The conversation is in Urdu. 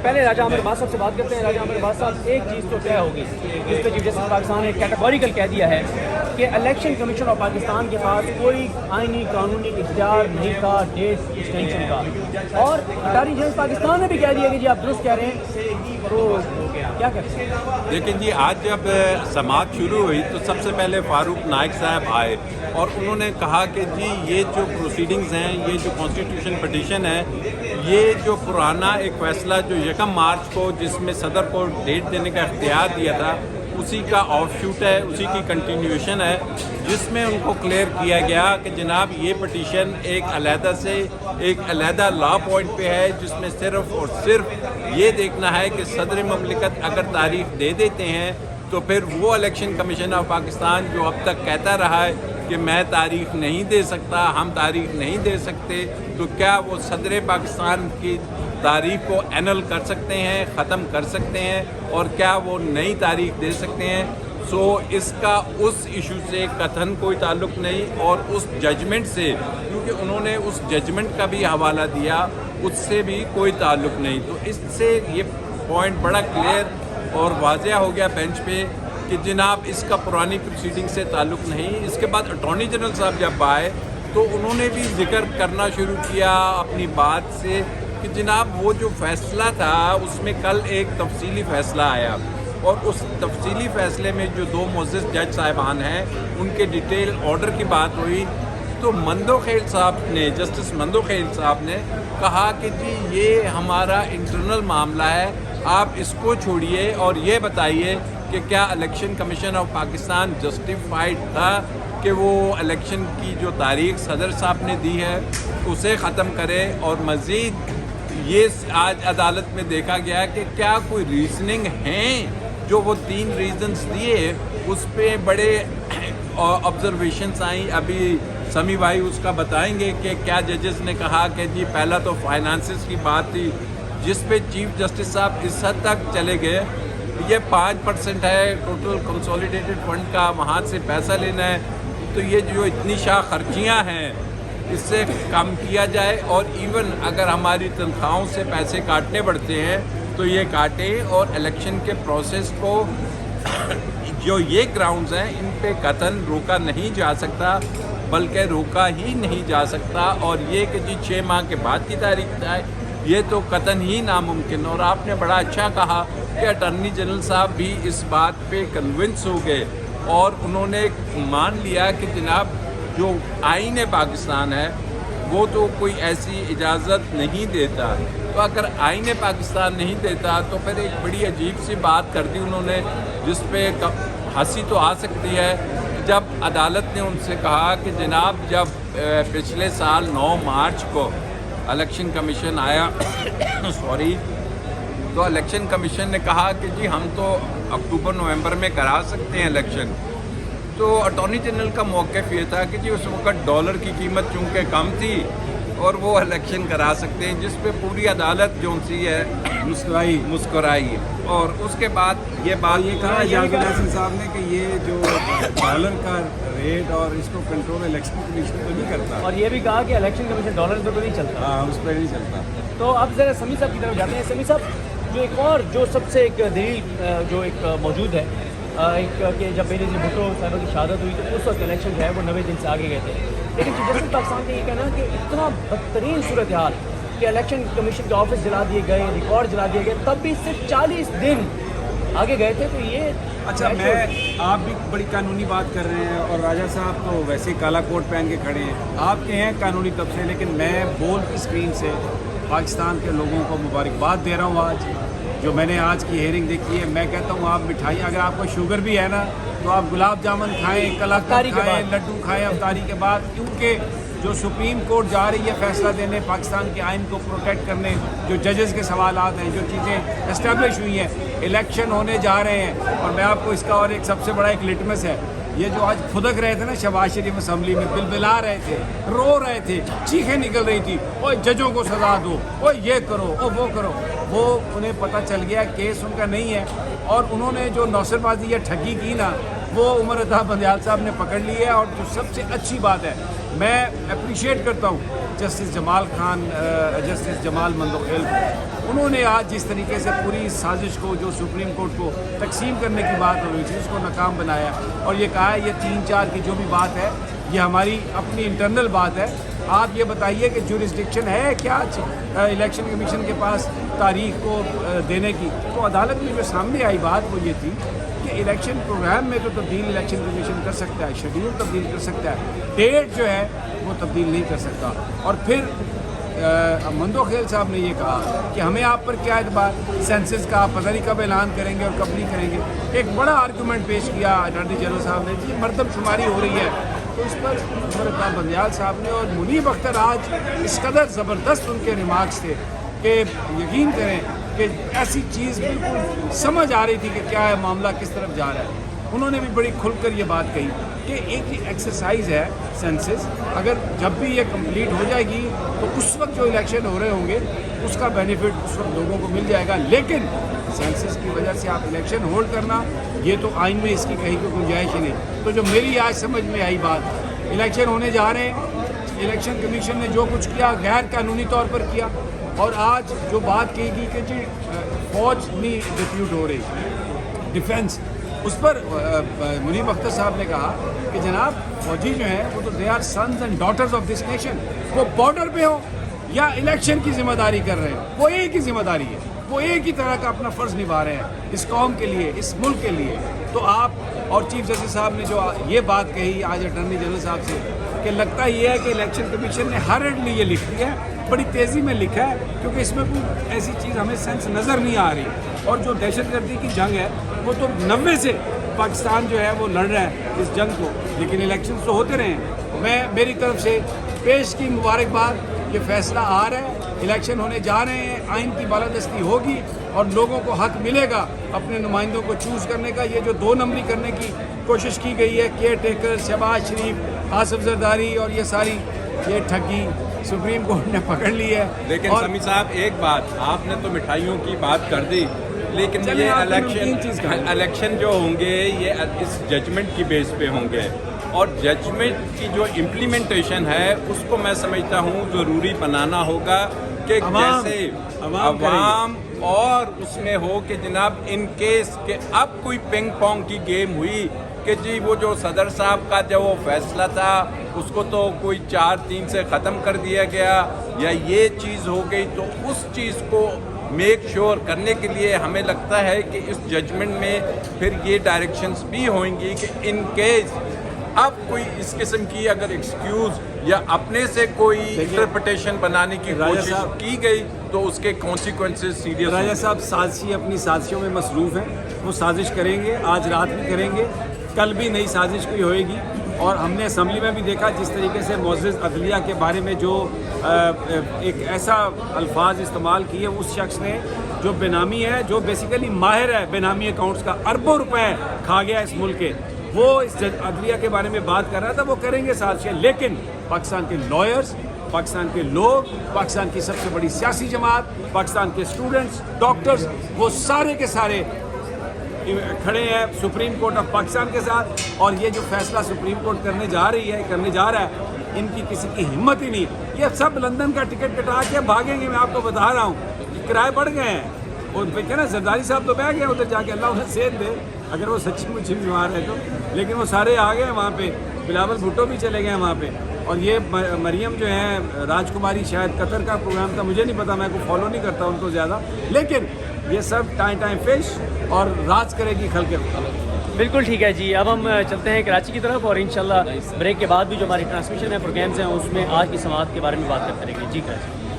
پہلے راجہ عامر عباس صاحب سے بات کرتے ہیں. راجہ عامر عباس صاحب, ایک چیز تو طے ہوگی جس پہ چیف جسٹس پاکستان نے کیٹیگوریکل کہہ دیا ہے کہ الیکشن کمیشن آف پاکستان کے پاس کوئی آئینی قانونی اختیار نہیں تھا ڈیٹ ایکسٹینشن کا, اور اٹارنی جنرل پاکستان نے بھی کہہ دیا کہ جی آپ درست کہہ رہے ہیں. تو کیا کہتے ہیں؟ لیکن جی آج جب سماعت شروع ہوئی تو سب سے پہلے فاروق نائک صاحب آئے اور انہوں نے کہا کہ جی یہ جو پروسیڈنگز ہیں, یہ جو کانسٹیٹیوشن پٹیشن ہے, یہ جو پرانا ایک فیصلہ جو 1 مارچ کو جس میں صدر کو ڈیٹ دینے کا اختیار دیا تھا, اسی کا آف شوٹ ہے, اسی کی کنٹینیوشن ہے, جس میں ان کو کلیئر کیا گیا کہ جناب یہ پٹیشن ایک علیحدہ سے ایک علیحدہ لا پوائنٹ پہ ہے, جس میں صرف اور صرف یہ دیکھنا ہے کہ صدر مملکت اگر تاریخ دے دیتے ہیں تو پھر وہ الیکشن کمیشن آف پاکستان جو اب تک کہتا رہا ہے کہ میں تاریخ نہیں دے سکتا, ہم تاریخ نہیں دے سکتے, تو کیا وہ صدر پاکستان کی تاریخ کو اینل کر سکتے ہیں, ختم کر سکتے ہیں, اور کیا وہ نئی تاریخ دے سکتے ہیں. سو اس کا اس ایشو سے قطعاً کوئی تعلق نہیں, اور اس ججمنٹ سے, کیونکہ انہوں نے اس ججمنٹ کا بھی حوالہ دیا, اس سے بھی کوئی تعلق نہیں. تو اس سے یہ پوائنٹ بڑا کلیئر اور واضح ہو گیا بینچ پہ کہ جناب اس کا پرانی پروسیڈنگ سے تعلق نہیں. اس کے بعد اٹارنی جنرل صاحب جب آئے تو انہوں نے بھی ذکر کرنا شروع کیا اپنی بات سے کہ جناب وہ جو فیصلہ تھا اس میں کل ایک تفصیلی فیصلہ آیا, اور اس تفصیلی فیصلے میں جو 2 معزز جج صاحبان ہیں ان کے ڈیٹیل آرڈر کی بات ہوئی, تو مندوخیل صاحب نے, جسٹس مندوخیل صاحب نے کہا کہ جی یہ ہمارا انٹرنل معاملہ ہے, آپ اس کو چھوڑیے اور یہ بتائیے کہ کیا election commission of Pakistan justified تھا کہ وہ الیکشن کی جو تاریخ صدر صاحب نے دی ہے اسے ختم کرے. اور مزید یہ آج عدالت میں دیکھا گیا کہ کیا کوئی ریزننگ ہیں, جو وہ 3 ریزنز دیے اس پہ بڑے آبزرویشنس آئیں. ابھی سمی بھائی اس کا بتائیں گے کہ کیا ججز نے کہا کہ جی پہلا تو فائنانسز کی بات تھی جس پہ چیف جسٹس صاحب اس حد تک چلے گئے, یہ 5% ہے ٹوٹل کنسولیڈیٹڈ فنڈ کا, وہاں سے پیسہ لینا ہے, تو یہ جو اتنی شاہ خرچیاں ہیں اس سے کم کیا جائے, اور ایون اگر ہماری تنخواہوں سے پیسے کاٹنے پڑتے ہیں تو یہ کاٹیں, اور الیکشن کے پروسیس کو جو یہ گراؤنڈز ہیں ان پہ قطعاً روکا نہیں جا سکتا, بلکہ روکا ہی نہیں جا سکتا. اور یہ کہ جی 6 ماہ کے بعد کی تاریخ ہے, یہ تو قطعاً ہی ناممکن. اور آپ نے بڑا اچھا کہا کہ اٹارنی جنرل صاحب بھی اس بات پہ کنونس ہو گئے, اور انہوں نے مان لیا کہ جناب جو آئین پاکستان ہے وہ تو کوئی ایسی اجازت نہیں دیتا. تو اگر آئین پاکستان نہیں دیتا تو پھر ایک بڑی عجیب سی بات کر دی انہوں نے, جس پہ ہنسی تو آ سکتی ہے, جب عدالت نے ان سے کہا کہ جناب جب پچھلے سال 9 مارچ کو الیکشن کمیشن آیا تو الیکشن کمیشن نے کہا کہ جی ہم تو اکتوبر نومبر میں کرا سکتے ہیں الیکشن. تو اٹارنی جنرل کا موقف یہ تھا کہ جی اس وقت ڈالر کی قیمت چونکہ کم تھی اور وہ الیکشن کرا سکتے ہیں, جس پہ پوری عدالت جو سی ہے مسکرائی. اور اس کے بعد یہ بات یہ کہا یاز الحسن صاحب نے کہ یہ جو ڈالر کا ریٹ اور اس کو کنٹرول الیکشن کمیشن تو نہیں کرتا, اور یہ بھی کہا کہ الیکشن کمیشن ڈالر پہ تو نہیں چلتا. ہاں اس پہ نہیں چلتا. تو اب ذرا سمی صاحب کی طرف جاتے ہیں. سمی صاحب, جو ایک اور جو سب سے ایک دلیل جو ایک موجود ہے, ایک کہ جب بے نظیر بھٹو صاحبہ کی شہادت ہوئی تو اس وقت الیکشن جو ہے وہ 90 دن سے آگے گئے تھے, لیکن چیف جسٹس پاکستان کا یہ کہنا ہے کہ اتنا بدترین صورتحال کہ الیکشن کمیشن کے آفس جلا دیے گئے, ریکارڈ جلا دیے گئے, تب بھی صرف 40 دن آگے گئے تھے. تو یہ اچھا, میں آپ بھی بڑی قانونی بات کر رہے ہیں اور راجہ صاحب تو ویسے ہی کالا کوٹ پہن کے کھڑے ہیں, آپ کے ہیں قانونی تبصرے, لیکن میں بول کی اسکرین سے پاکستان کے لوگوں کو مبارکباد دے رہا ہوں. آج جو میں نے آج کی ہیئرنگ دیکھی ہے, میں کہتا ہوں آپ مٹھائی, اگر آپ کو شوگر بھی ہے نا تو آپ گلاب جامن کھائیں, کلاکند کھائیں, لڈو کھائیں افطاری کے بعد, کیونکہ جو سپریم کورٹ جا رہی ہے فیصلہ دینے, پاکستان کے آئین کو پروٹیکٹ کرنے, جو ججز کے سوالات ہیں, جو چیزیں اسٹیبلش ہوئی ہیں, الیکشن ہونے جا رہے ہیں. اور میں آپ کو اس کا اور ایک سب سے بڑا ایک لٹمس ہے, یہ جو آج پھدک رہے تھے نا شہباز شریف اسمبلی میں, بلبلا رہے تھے, رو رہے تھے, چیخیں نکل رہی تھی, اوہ ججوں کو سزا دو, اوہ یہ کرو, اوہ وہ کرو, وہ انہیں پتہ چل گیا کیس ان کا نہیں ہے. اور انہوں نے جو نوسر بازی یا ٹھگی کی نا, وہ عمر عطا بندیال صاحب نے پکڑ لی ہے. اور جو سب سے اچھی بات ہے, میں اپریشیٹ کرتا ہوں جسٹس جمال خان, جسٹس جمال مندوخیل کو, انہوں نے آج جس طریقے سے پوری سازش کو جو سپریم کورٹ کو تقسیم کرنے کی بات ہو رہی تھی اس کو ناکام بنایا اور یہ کہا ہے یہ 3-4 کی جو بھی بات ہے یہ ہماری اپنی انٹرنل بات ہے. آپ یہ بتائیے کہ جورسڈکشن ہے کیا الیکشن کمیشن کے پاس تاریخ کو دینے کی؟ تو عدالت میں جو سامنے آئی بات وہ یہ تھی کہ الیکشن پروگرام میں تو تبدیل الیکشن کمیشن کر سکتا ہے, شیڈیول تبدیل کر سکتا ہے, ڈیٹ جو ہے وہ تبدیل نہیں کر سکتا. اور پھر مندو خیل صاحب نے یہ کہا کہ ہمیں آپ پر کیا اعتبار, سینسس کا آپ پتہ نہیں کب اعلان کریں گے اور کب نہیں کریں گے. ایک بڑا آرگومنٹ پیش کیا اٹارنی جنرل صاحب نے کہ مردم شماری ہو رہی ہے, تو اس پر عمر اقبال بندیال صاحب نے اور منیب اختر آج اس قدر زبردست ان کے ریمارکس تھے کہ یقین کریں کہ ایسی چیز بالکل سمجھ آ رہی تھی کہ کیا ہے معاملہ کس طرف جا رہا ہے. انہوں نے بھی بڑی کھل کر یہ بات کہی کہ ایک ایکسرسائز ہے سینسس, اگر جب بھی یہ کمپلیٹ ہو جائے گی تو اس وقت جو الیکشن ہو رہے ہوں گے اس کا بینیفٹ اس وقت لوگوں کو مل جائے گا, لیکن سینسس کی وجہ سے آپ الیکشن ہولڈ کرنا یہ تو آئین میں اس کی کہیں کوئی گنجائش ہی نہیں. تو جو میری آج سمجھ میں آئی بات, الیکشن ہونے جا رہے ہیں, الیکشن کمیشن نے جو کچھ کیا غیر قانونی طور پر کیا, اور آج جو بات کہی گئی کہ جی فوج نہیں ڈپیوٹ ہو رہی, ڈیفینس, اس پر منیب اختر صاحب نے کہا کہ جناب فوجی جو ہیں وہ تو they are sons and daughters of this nation, وہ بارڈر پہ ہوں یا الیکشن کی ذمہ داری کر رہے ہیں, وہ ایک ہی ذمہ داری ہے, وہ ایک ہی طرح کا اپنا فرض نبھا رہے ہیں اس قوم کے لیے, اس ملک کے لیے. تو آپ اور چیف جسٹس صاحب نے جو یہ بات کہی آج اٹارنی جنرل صاحب سے کہ لگتا یہ ہے کہ الیکشن کمیشن نے ہرڈلی یہ لکھ دیا ہے, بڑی تیزی میں لکھا ہے کیونکہ اس میں کوئی ایسی چیز ہمیں سینس نظر نہیں آ رہی. اور جو دہشت گردی کی جنگ ہے وہ تو 90 سے پاکستان جو ہے وہ لڑ رہا ہے اس جنگ کو, لیکن الیکشنز تو ہوتے رہے ہیں. میں میری طرف سے پیش کی مبارکباد, یہ فیصلہ آ رہا ہے, الیکشن ہونے جا رہے ہیں, آئین کی بالادستی ہوگی اور لوگوں کو حق ملے گا اپنے نمائندوں کو چوز کرنے کا. یہ جو 2 نمبری کرنے کی کوشش کی گئی ہے, کیئر ٹیکر, شہباز شریف, آصف زرداری اور یہ ساری یہ ٹھگی سپریم کورٹ نے پکڑ لی ہے. لیکن سمیع صاحب ایک بات, آپ نے تو مٹھائیوں کی بات کر دی, لیکن یہ الیکشن جو ہوں گے یہ اس ججمنٹ کی بیس پہ ہوں گے, اور ججمنٹ کی جو امپلیمنٹیشن ہے اس کو میں سمجھتا ہوں ضروری بنانا ہوگا کہ جیسے عوام اور اس میں ہو کہ جناب ان کیس کہ اب کوئی پنگ پونگ کی گیم ہوئی کہ جی وہ جو صدر صاحب کا جو وہ فیصلہ تھا اس کو تو کوئی 4-3 سے ختم کر دیا گیا یا یہ چیز ہو گئی, تو اس چیز کو میک شور کرنے کے لیے ہمیں لگتا ہے کہ اس ججمنٹ میں پھر یہ ڈائریکشنز بھی ہوئیں گی کہ ان کیس اب کوئی اس قسم کی اگر ایکسکیوز یا اپنے سے کوئی انٹرپریٹیشن بنانے کی کوشش کی گئی تو اس کے کانسیکوینسز سیریس. راجہ صاحب سازشی اپنی سازشوں میں مصروف ہیں, وہ سازش کریں گے, آج رات بھی کریں گے, کل بھی نئی سازش کوئی ہوئے گی. اور ہم نے اسمبلی میں بھی دیکھا جس طریقے سے معزز عدلیہ کے بارے میں جو ایک ایسا الفاظ استعمال کیے اس شخص نے جو بے نامی ہے, جو بیسیکلی ماہر ہے بے نامی اکاؤنٹس کا, اربوں روپے کھا گیا اس ملک کے, وہ اس عدلیہ کے بارے میں بات کر رہا تھا. وہ کریں گے سازشیں, لیکن پاکستان کے لائرز, پاکستان کے لوگ, پاکستان کی سب سے بڑی سیاسی جماعت, پاکستان کے اسٹوڈنٹس, ڈاکٹرز, وہ سارے کے سارے کھڑے ہیں سپریم کورٹ آف پاکستان کے ساتھ. اور یہ جو فیصلہ سپریم کورٹ کرنے جا رہا ہے ان کی کسی کی ہمت ہی نہیں. یہ سب لندن کا ٹکٹ کٹا کے بھاگیں گے, میں آپ کو بتا رہا ہوں, کرائے بڑھ گئے ہیں. اور نا زرداری صاحب تو بیٹھ گئے ادھر جا کے, اللہ انہیں صحت دے اگر وہ سچی مچھی بیمار ہے تو, لیکن وہ سارے آ گئے وہاں پہ, بلاول بھٹو بھی چلے گئے وہاں پہ. اور یہ مریم جو ہیں راج کماری, شاید قطر کا پروگرام تھا, مجھے نہیں پتا, میں کو فالو نہیں کرتا ان کو زیادہ, لیکن یہ سب ٹائم فش اور راج کرے گی خلق. بالکل ٹھیک ہے جی. اب ہم چلتے ہیں کراچی کی طرف اور انشاءاللہ بریک کے بعد بھی جو ہماری ٹرانسمیشن ہے پروگرامز ہیں اس میں آج کی سماعت کے بارے میں بات کرتے رہیں گے. جی کراچی.